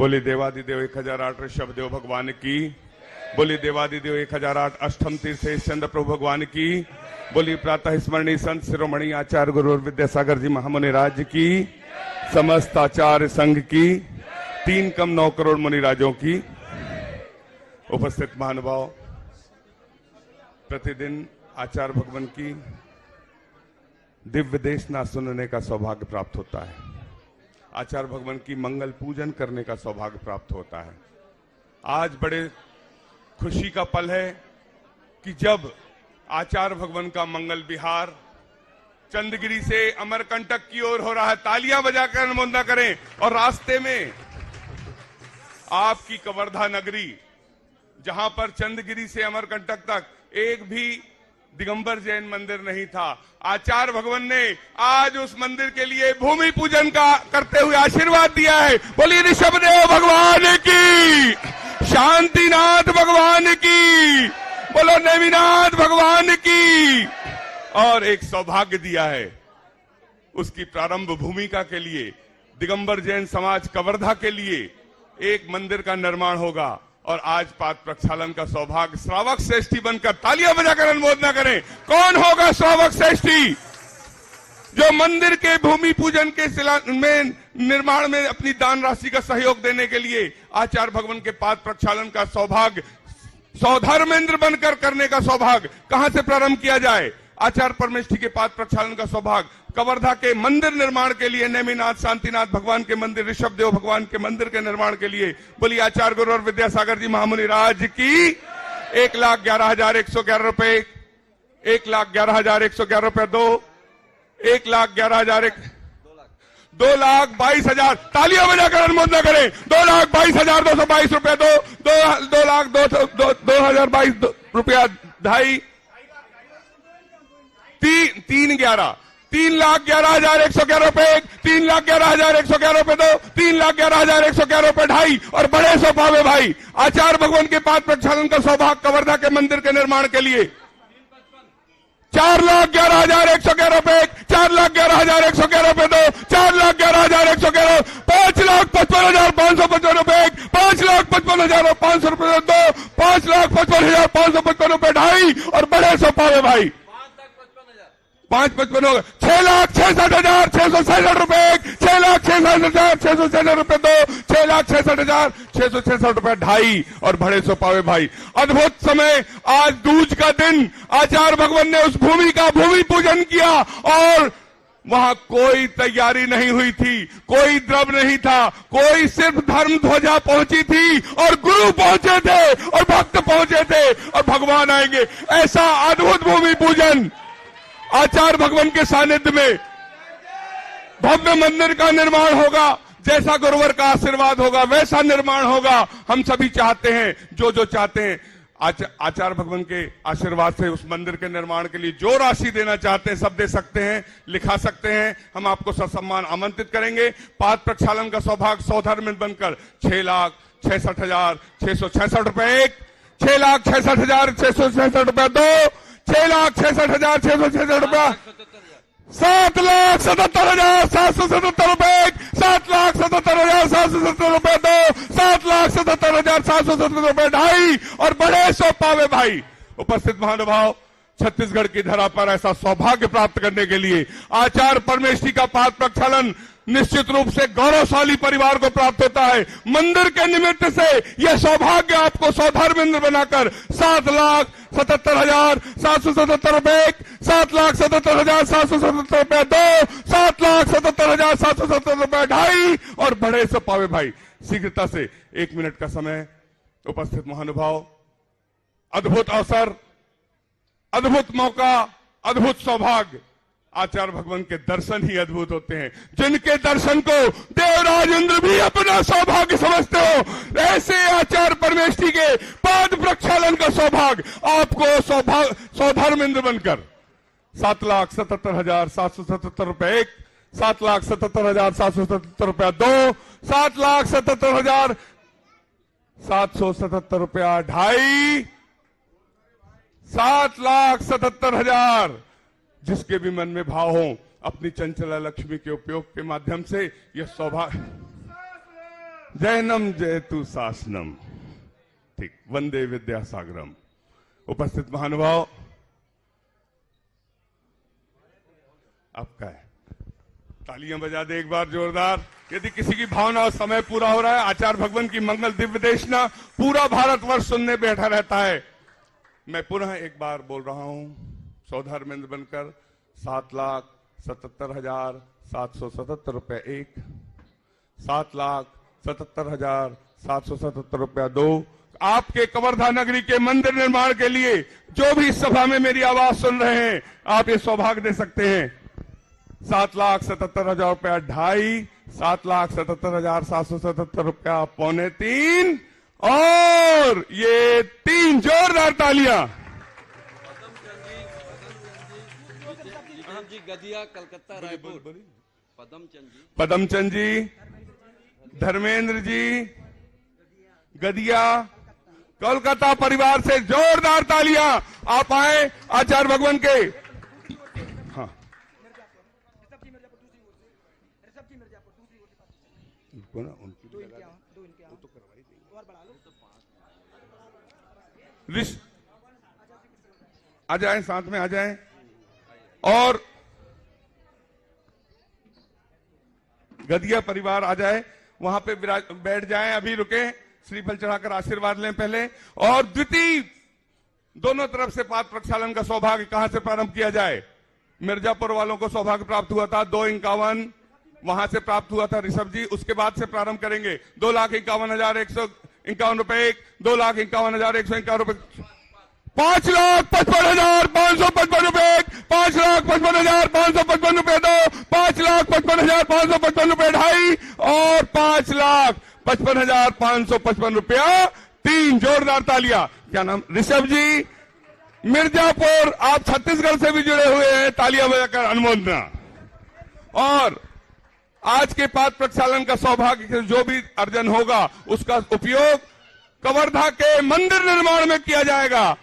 बोले देवादिदेव 1008 ऋषभ देव भगवान की। बोले देवादिदेव 1008 अष्टम तीर्थ चंद्र प्रभु भगवान की। बोली प्रातः स्मरणीय संत शिरोमणि आचार्य गुरु विद्यासागर जी महामुनि राज की। समस्त आचार्य संघ की। 3 कम 9 करोड़ मुनिराजों की। उपस्थित महानुभाव, प्रतिदिन आचार्य भगवान की दिव्य देशना सुनने का सौभाग्य प्राप्त होता है। आचार्य भगवान की मंगल पूजन करने का सौभाग्य प्राप्त होता है। आज बड़े खुशी का पल है कि जब आचार्य भगवान का मंगल विहार चंदगिरी से अमरकंटक की ओर हो रहा है। तालियां बजाकर अनुमोदन करें। और रास्ते में आपकी कवर्धा नगरी, जहां पर चंदगिरी से अमरकंटक तक एक भी दिगंबर जैन मंदिर नहीं था, आचार्य भगवान ने आज उस मंदिर के लिए भूमि पूजन का करते हुए आशीर्वाद दिया है। बोलिए ऋषभदेव भगवान की, शांतिनाथ भगवान की, बोलो नेमिनाथ भगवान की। और एक सौभाग्य दिया है उसकी प्रारंभ भूमिका के लिए, दिगंबर जैन समाज कवर्धा के लिए एक मंदिर का निर्माण होगा। और आज पाद प्रक्षालन का सौभाग्य श्रावक श्रेष्ठी बनकर तालियां बजाकर अनुमोदन करें। कौन होगा श्रावक श्रेष्ठी जो मंदिर के भूमि पूजन के में निर्माण में अपनी दान राशि का सहयोग देने के लिए आचार्य भगवान के पाद प्रक्षालन का सौभाग्य सौधर्मेंद्र बनकर करने का सौभाग्य कहां से प्रारंभ किया जाए? आचार्य परमेष्ठी के पाद प्रक्षालन का सौभाग्य कवर्धा के मंदिर निर्माण के लिए, नेमिनाथ शांतिनाथ भगवान के मंदिर, ऋषभ देव भगवान के मंदिर के निर्माण के लिए। बोलिए आचार्य गुरु और विद्यासागर जी महामुनि राज की। 1,11,111 रुपए, 1,11,111 रुपए, 1,11,000, 2,22,000। तालियां बजाकर अनुमोदन करें। 2,22,222 रुपए, 2,02,22 रुपया, 2.5, 3,11,000, 3,11,111 रुपए, 3,11,111 रुपए, 3,11,111 रुपए, 2.5 और बड़े सौभाग्य भाई आचार्य भगवान के पाद प्रक्षालन का सौभाग्य कवर्धा के मंदिर के निर्माण के लिए 4,11,111 रुपए, 4,11,111 रुपए, 4,11,111, 5,55,555 रुपए, 5,55,500 रुपए, 5,55,555 रुपए, 2.5 और बड़े सौभाग्य भाई 5,55,000 होगा, 6,66,666 रुपए, 6,66,666 रुपए, 6,66,666 रुपए, 2.5 और बड़े सौभाग्य भाई। अद्भुत समय, आज दूज का दिन आचार्य भगवान ने उस भूमि का भूमि पूजन किया और वहां कोई तैयारी नहीं हुई थी, कोई द्रव्य नहीं था, कोई सिर्फ धर्म ध्वजा पहुंची थी और गुरु पहुंचे थे और भक्त पहुंचे थे और भगवान आएंगे। ऐसा अद्भुत भूमि पूजन आचार्य भगवान के सानिध्य में भव्य मंदिर का निर्माण होगा। जैसा गुरुवर का आशीर्वाद होगा वैसा निर्माण होगा। हम सभी चाहते हैं, जो जो चाहते हैं आचार्य भगवान के आशीर्वाद से उस मंदिर के निर्माण के लिए जो राशि देना चाहते हैं सब दे सकते हैं, लिखा सकते हैं। हम आपको ससम्मान आमंत्रित करेंगे। पाद प्रक्षालन का सौभाग्य सौधर्म बनकर 6,66,666 रुपए, 6,66,666 रुपए, 6,66,666 रुपया, 7,77,777 रुपए, 7,77,777 रुपए, 7,77,777 रुपए, 2.5 और बड़े सौभाग्य भाई। उपस्थित महानुभाव, छत्तीसगढ़ की धरा पर ऐसा सौभाग्य प्राप्त करने के लिए आचार्य परमेष्ठी का पाद प्रक्षालन निश्चित रूप से गौरवशाली परिवार को प्राप्त होता है। मंदिर के निमित्त से यह सौभाग्य आपको सौधर्मेंद्र बनाकर 7,77,777 रुपए, 7,77,777 रुपए, 7,77,777 रुपए, 2.5 और बड़े सौभाग्य भाई। शीघ्रता से 1 मिनट का समय। उपस्थित महानुभाव, अद्भुत अवसर, अद्भुत मौका, अद्भुत सौभाग्य। आचार्य भगवान के दर्शन ही अद्भुत होते हैं, जिनके दर्शन को देवराज इंद्र भी अपना सौभाग्य समझते हो। ऐसे आचार्य परमेष्ठी के पाद प्रक्षालन का सौभाग्य आपको सौधर्मेंद्र बनकर 7,77,777 रुपए, 1, 7,77,777 रुपया, 2, 7,77,777 रुपया, 2.5, 7,77,000। जिसके भी मन में भाव हो, अपनी चंचला लक्ष्मी के उपयोग के माध्यम से यह सौभाग्य जैनम जयतु शासनम। ठीक, वंदे विद्यासागरम। उपस्थित महानुभाव, आपका है, तालियां बजा दे एक बार जोरदार। यदि किसी की भावना और समय पूरा हो रहा है, आचार्य भगवान की मंगल दिव्य देशना पूरा भारतवर्ष सुनने बैठा रहता है। मैं पुनः एक बार बोल रहा हूं, सौधर्मेंद्र बनकर 7,77,777 रुपए एक, 7,77,777 रुपया दो। आपके कवर्धा नगरी के मंदिर निर्माण के लिए जो भी इस सभा में मेरी आवाज सुन रहे हैं, आप ये सौभाग्य दे सकते हैं। 7,77,000 रुपया ढाई, 7,77,777 रुपया पौने तीन, और ये 3 जोरदार तालियां। जी गदिया कलकत्ता रायपुर। पदमचंद जी, धर्मेंद्र जी गदिया कोलकाता परिवार से जोरदार तालियां। आप आए आचार्य भगवान के। हाँ, उनको ना उनकी आ जाए, साथ में आ जाए और गदिया परिवार आ जाए, वहां पे बैठ जाएं, अभी रुके, श्रीफल चढ़ाकर आशीर्वाद लें पहले। और द्वितीय, दोनों तरफ से पाद प्रक्षालन का सौभाग्य कहां से प्रारंभ किया जाए? मिर्जापुर वालों को सौभाग्य प्राप्त हुआ था 251, वहां से प्राप्त हुआ था ऋषभ जी, उसके बाद से प्रारंभ करेंगे। 2,51,151 रुपए एक, 2,51,151 रुपए, 5,55,555 रुपए एक, 5,55,555 रुपए दो, 5,55,555 रुपए ढाई, और 5,55,555 रुपया तीन। जोरदार तालियां। क्या नाम? ऋषभ जी, मिर्जापुर, आप छत्तीसगढ़ से भी जुड़े हुए हैं, तालियां बजाकर अनुमोदना। और आज के पाद प्रक्षालन का सौभाग्य जो भी अर्जन होगा, उसका उपयोग कवर्धा के मंदिर निर्माण में किया जाएगा।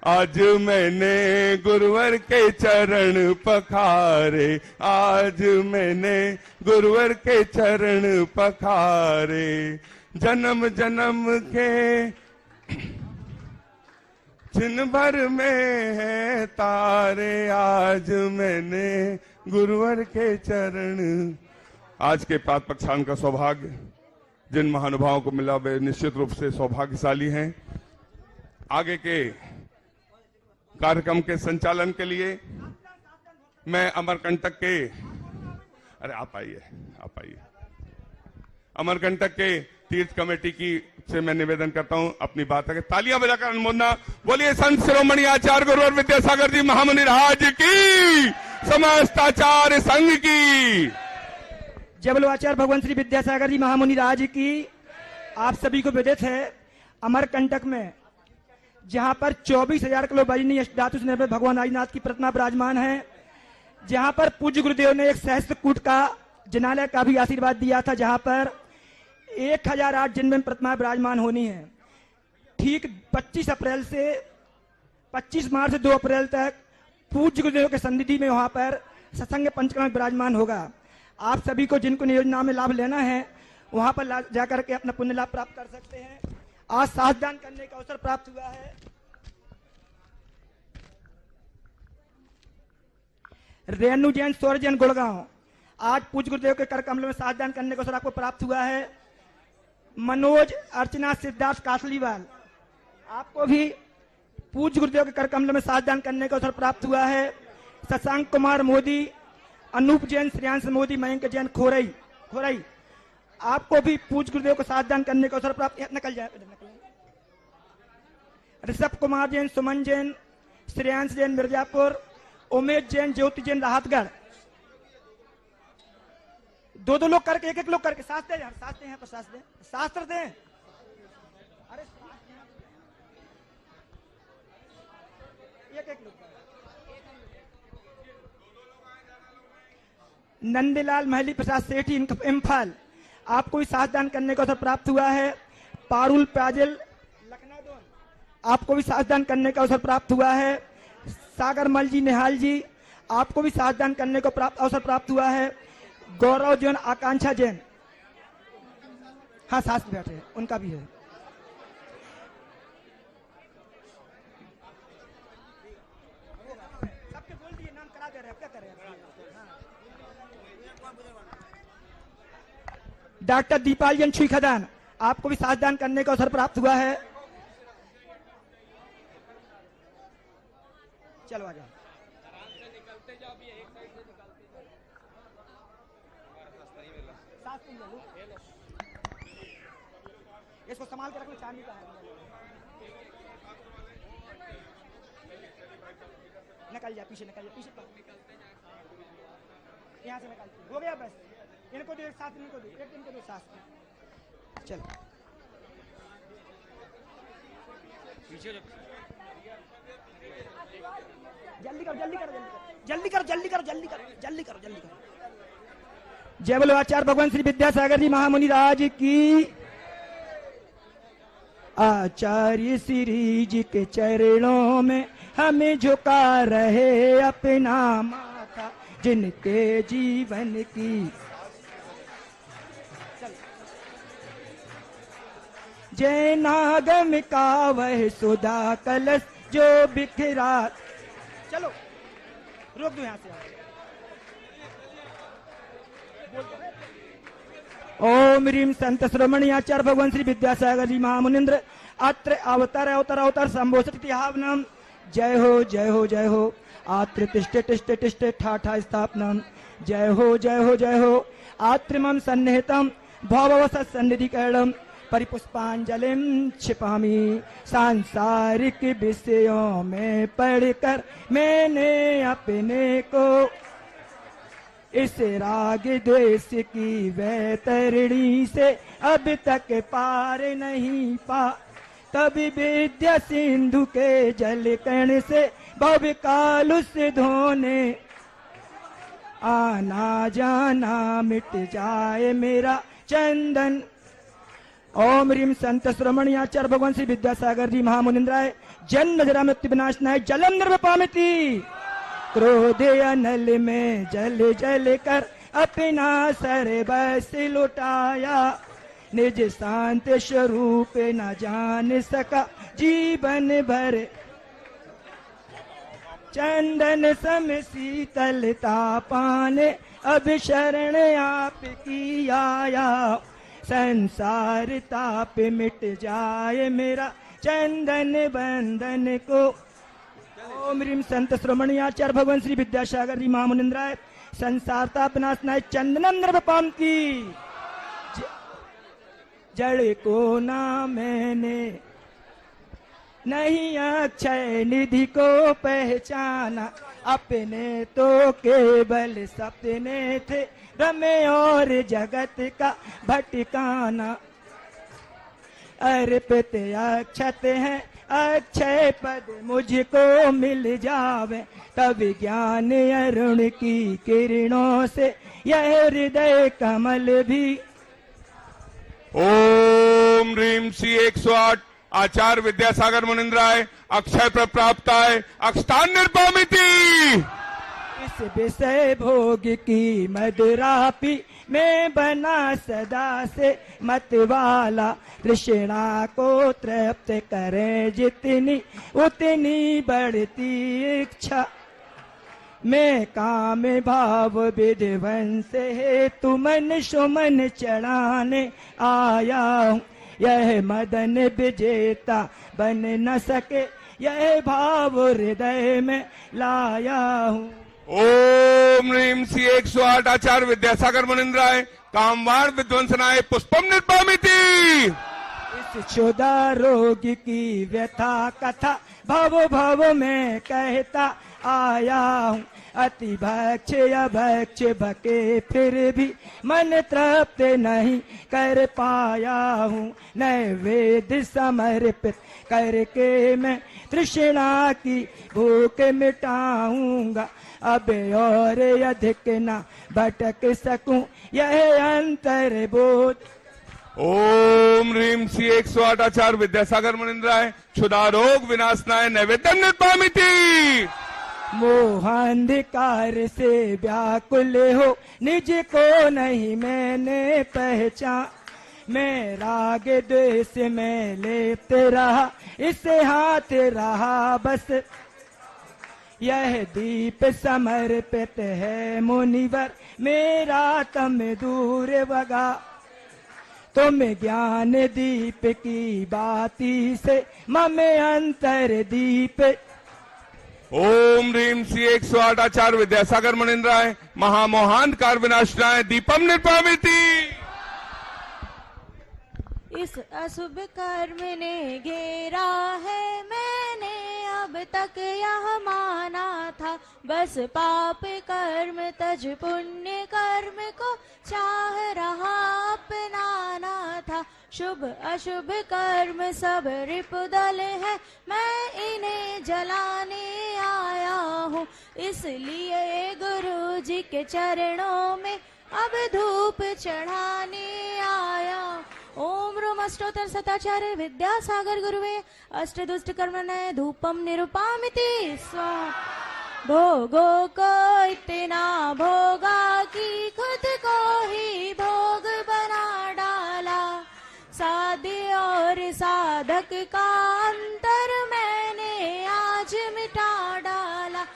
आज मैंने गुरुवर के चरण पखारे, आज मैंने गुरुवर के चरण पखारे, जन्म जन्म के छिन भर में है तारे, आज मैंने गुरुवर के चरण। आज के पाद प्रक्षालन का सौभाग्य जिन महानुभावों को मिला वे निश्चित रूप से सौभाग्यशाली हैं। आगे के कार्यक्रम के संचालन के लिए मैं अमरकंटक के, अरे आप आइए, अमरकंटक के तीर्थ कमेटी की से मैं निवेदन करता हूं अपनी बात है। तालियां बजाकर अनुमोदना। बोलिए संत शिरोमणि आचार्य गुरुवर विद्यासागर जी महामुनि राज की, समस्त आचार्य संघ की जय बोलो। आचार्य भगवान श्री विद्यासागर जी महामुनि राज की। आप सभी को विदित है, अमरकंटक में जहां पर 24,000 किलो वजनी धातु से निर्मित भगवान आदिनाथ की प्रतिमा विराजमान है, जहां पर पूज्य गुरुदेव ने एक सहस्त्रकूट का जिनालय का भी आशीर्वाद दिया था, जहां पर 1008 जिनमें प्रतिमा विराजमान होनी है। ठीक 25 अप्रैल से 25 मार्च से 2 अप्रैल तक पूज्य गुरुदेव के सन्निधि में वहां पर सत्संग पंचकर्म विराजमान होगा। आप सभी को जिनको योजना में लाभ लेना है, वहां पर जाकर के अपना पुण्य लाभ प्राप्त कर सकते हैं। आज साधदान करने का अवसर प्राप्त हुआ है। रेणु जैन, सौर्य जैन, गुड़गांव, आज पूज्य गुरुदेव के कर कमल में साधदान करने का अवसर आपको प्राप्त हुआ है। मनोज, अर्चना, सिद्धार्थ कासलीवाल, आपको भी पूज्य गुरुदेव के कर कमल में साधदान करने का अवसर प्राप्त हुआ है। शशांक कुमार मोदी, अनूप जैन, श्रेयांश मोदी, मयंक जैन, खोरई, आपको भी पूज्य गुरुदेव को साधदान करने का अवसर प्राप्त। निकल जाए। ऋषभ कुमार जैन, सुमन जैन, श्रेयांश जैन, मिर्जापुर, उमेश जैन, ज्योति जैन, राहतगढ़। 2-2 लोग करके, 1-1 लोग करके शास्त्र दें, शास्त्र दें। अरे 1-1 लोग। नंदीलाल महली प्रसाद सेठी, इम्फाल, आपको भी साधदान करने का अवसर प्राप्त हुआ है। पारुल प्राजल, लखनऊ, आपको भी साधदान करने का अवसर प्राप्त हुआ है। सागर मल जी, निहाल जी, आपको भी साधदान करने का अवसर प्राप्त हुआ है। गौरव जैन, आकांक्षा जैन, हाँ सास भी बैठे हैं, उनका भी है। सबके बोल दिए, नाम करा दे रहे हैं, क्या कर रहे हैं? डॉक्टर दीपाल छुई खदान, आपको भी सासदान करने का अवसर प्राप्त हुआ है। चलो आ जाओ। सास तुम ले लो। इसको संभाल के रख लो, चांदी का है। निकल जा, पीछे निकल जा, पीछे यहाँ से निकल। हो गया बस, इनको दो एक साथ, इनको दो एक, इनको दो साथ। चलो पीछे जल्दी करो, जल्दी करो, जल्दी करो, जल्दी करो, जल्दी करो, जल्दी करो, जल्दी करो। जय बोलो आचार्य भगवान श्री विद्यासागर जी महामुनि राज की। आचार्य श्री जी के चरणों में हमें झुका रहे अपना माथा, जिनके जीवन की जय नागम का वह सुधा कलश जो बिखरा। चलो रोक दो यहाँ से। ओम ह्रीम संत श्रमणी आचार्य भगवान श्री विद्यासागर जी महामुनिंद्र अत्र अवतार अवतार अवतार संबोधित हावनम। जय हो, जय हो, जय हो। आत्र तिष्ठे तिष्ठे तिष्ठे ठाठा स्थापनम। जय हो, जय हो, जय हो। आत्रिमम सन्निहितम भव सन्निधि करणम परिपुष्पांजलिम छिपामी। सांसारिक विषयों में पढ़कर मैंने अपने को इस राग द्वेष की वैतरणी से अब तक पार नहीं पा। तभी विद्या सिंधु के जल कण से भव काल से धोने आना जाना मिट जाए मेरा चंदन। ओम ह्रीम संत श्रमणी आचार्य भगवान श्री विद्यासागर जी महामुनिंद्राय जन्म जरा मृत्यु विनाशनाय जलम निर्वपामिति। क्रोध अनल में जल जल कर अपना सर्वस लुटाया। निज शांत स्वरूप न जान सका जीवन भर। चंदन सम शीतलता पाने अब शरण आपकी आया। संसार ताप मिट जाए मेरा चंदन बंधन को। ओम ह्रीम संत श्रमणी आचार्य भगवान श्री विद्यासागर जी महामुनिंद्राय संसार ताप नाशनाय चंदनम निर्वपाम की। जड़ को ना मैंने नहीं अक्षय निधि को पहचाना। अपने तो केवल सपने थे भ्रमे और जगत का भटकाना। अर्पित अक्षत है अक्षय पद मुझको मिल जावे। तब ज्ञान अरुण की किरणों से यह हृदय कमल भी। ओम ह्रीम सी 108 आचार्य विद्यासागर मुनिंद्राय अक्षय प्राप्ताय अक्षतान निर्पामिति। इस विषय भोग की मदुरापी में बना सदा से मतवाला। तृष्णा को तृप्त करे जितनी उतनी बढ़ती इच्छा। मैं काम भाव विध्वंस हेतु मन सुमन चढ़ाने आया हूँ। यह मदन विजेता बन न सके यह भाव हृदय में लाया हूँ। ओम ह्रीम सी 108 आचार्य विद्यासागर मुनिंद्राय कामवाण विध्वंसनाय पुष्पम निर्पामिति। इस क्षुधा रोग की व्यथा कथा भव भव में कहता आया हूँ। अति भक्ष अभक्ष भके फिर भी मन तृप्त नहीं कर पाया हूँ। नैवेद्य समर्पित करके मैं तृष्णा की भूख मिटाऊंगा। अब और अधिक न भटक सकूं यह अंतर बोध। ओम ह्रीम सी 108 आचार्य विद्यासागर मुनिंद्राय क्षुधा रोग विनाशनाय नैवेद्यम निर्पामिति। मोहांधकार से व्याकुल हो निज को नहीं मैंने पहचान। मेरा आगे देश में लेते रहा, इसे हाथ रहा बस। यह दीप समर्पित है मुनिवर, मेरा तम दूर भगा। तुम ज्ञान दीप की बाती से मम अंतर दीप। ओम ह्रीम श्री 108 आचार्य विद्यासागर मुनीन्द्राय महामोहांधकार विनाशनाय दीपम निर्पामिति। इस अशुभ कर्म ने घेरा है, मैंने अब तक यह माना था। बस पाप कर्म तज पुण्य कर्म को चाह रहा अपनाना था। शुभ अशुभ कर्म सब रिपुदल है, मैं इन्हें जलाने आया हूँ। इसलिए गुरु जी के चरणों में अब धूप चढ़ाने आया। ओम रोम अष्टोत्तर शताचार्य विद्यासागर गुरुवे अष्ट दुष्ट कर्मण्य धूपम निरुपामिति स्वाहा। भोगों को इतना भोगा कि खुद को ही भोग बना डाला। साध्य और साधक का अंतर मैंने आज मिटा डाला।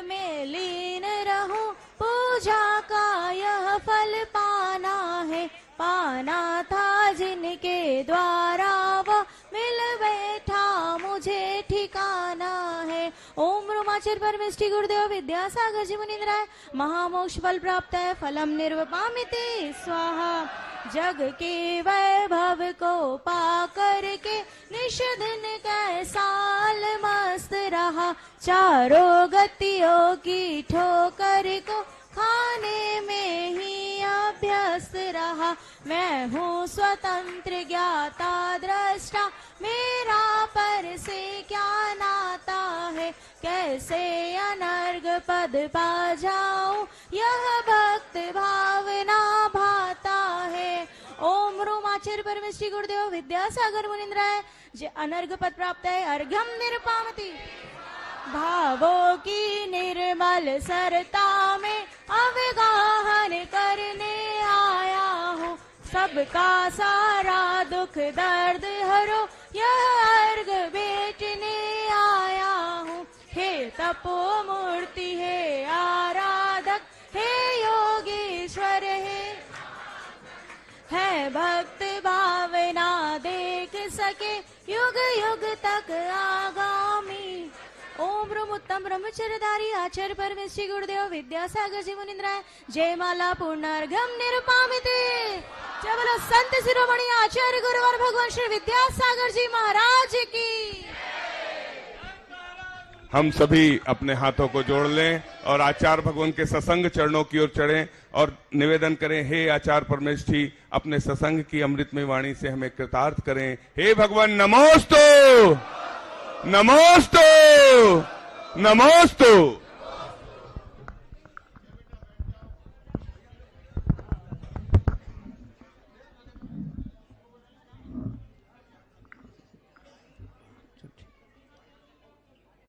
में लीन रहूं, पूजा का यह फल पाना है। पाना था जिनके द्वारा वो मिल बैठा, मुझे ठिकाना है। ओम रोमाचर परमेष्टि गुरुदेव विद्यासागर जी मुनीन्द्राय महामोक्ष फल प्राप्त है, फलम निर्वपामिति स्वाहा। जग के वैभव को पा करके निषदन कैसाल मस्त रहा। चारों गतियों की ठोकर को खाने में ही अभ्यस्त रहा। मैं हूँ स्वतंत्र ज्ञाता दृष्टा, मेरा पर से क्या नाता है। कैसे अनर्घ पद पा जाऊं, यह भक्त भावना भाता है। ओम रोमाचर परमेष्टि गुरुदेव विद्यासागर मुनीन्द्राय जे अनर्घ पद प्राप्त है, अर्घ्यम निरुपामिति। भावों की निर्मल सरता में अवगाहन करने आया हूँ। सबका सारा दुख दर्द हरो, यह अर्घ बेचने आया हूँ। हे तपो मूर्ति हे आराधक, हे योगेश्वर है भक्त भावना देख सके युग युग तक आगामी। ओम ब्रह्म उत्तम ब्रह्मचर्यधारी आचार्य परमेष्टि गुरुदेव विद्यासागर जी मुनीन्द्राय जय माला पूर्णार्घ्यम निरुपामिति। जय बोलो संत शिरोमणि आचार्य गुरुवर भगवान श्री विद्यासागर जी महाराज की। हम सभी अपने हाथों को जोड़ लें और आचार्य भगवान के सत्संग चरणों की ओर चढ़ें और निवेदन करें, हे आचार्य परमेष्ठी अपने सत्संग की अमृतमय वाणी से हमें कृतार्थ करें। हे भगवान नमोस्तु नमोस्तु नमोस्तु।